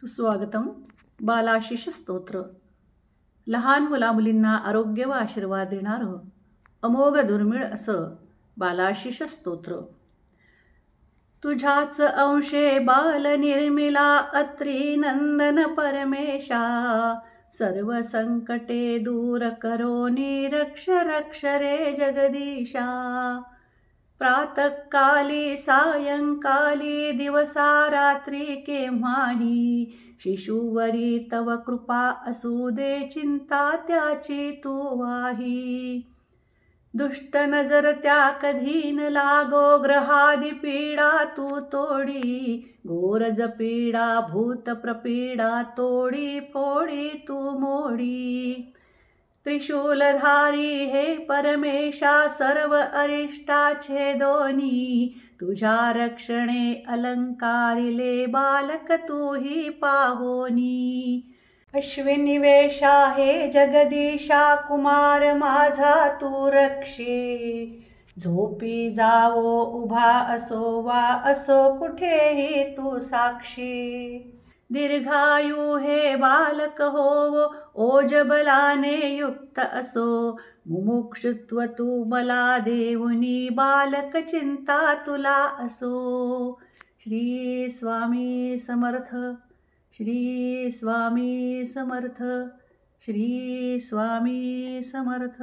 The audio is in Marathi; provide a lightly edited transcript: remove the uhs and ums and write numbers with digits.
सुस्वागतम. बालाशिष स्तोत्र. लहान मुलामुलींना आरोग्य व आशीर्वाद देणारं अमोघ दुर्मिळ असं बालाशिष स्तोत्र. तुझ्याच अंशे बाल निर्मिला अत्री नंदन परमेशा, सर्व संकटे दूर करोनी रक्ष रक्ष रे जगदीशा. प्रातःकाली सायंकाली दिवसा रात्री केव्हाही, शिशुवरी तव कृपा असू दे चिंता त्याची तू वाही. दुष्ट नजर त्या कधी न लागो, ग्रहादी पीडा तू तोडी, घोरज पीडा भूत प्रपीडा तोडी फोडी तू मोडी. त्रिशूलधारी हे परमेशा सर्व अरिष्टाचे दोनी, तुझ्या रक्षणे अलंकारिले बालक तूही पाहोनी. अश्विनिवेशा हे जगदीशा कुमार माझा तू रक्षे, झोपी जावो उभा असो वा असो कुठेही तू साक्षी. दीर्घायु हे बालक होवो ओज बलाने युक्त असो, मुमुक्षुत्व तू मला देऊनी बालक चिंता तुला असो. श्री स्वामी समर्थ. श्री स्वामी समर्थ. श्री स्वामी समर्थ.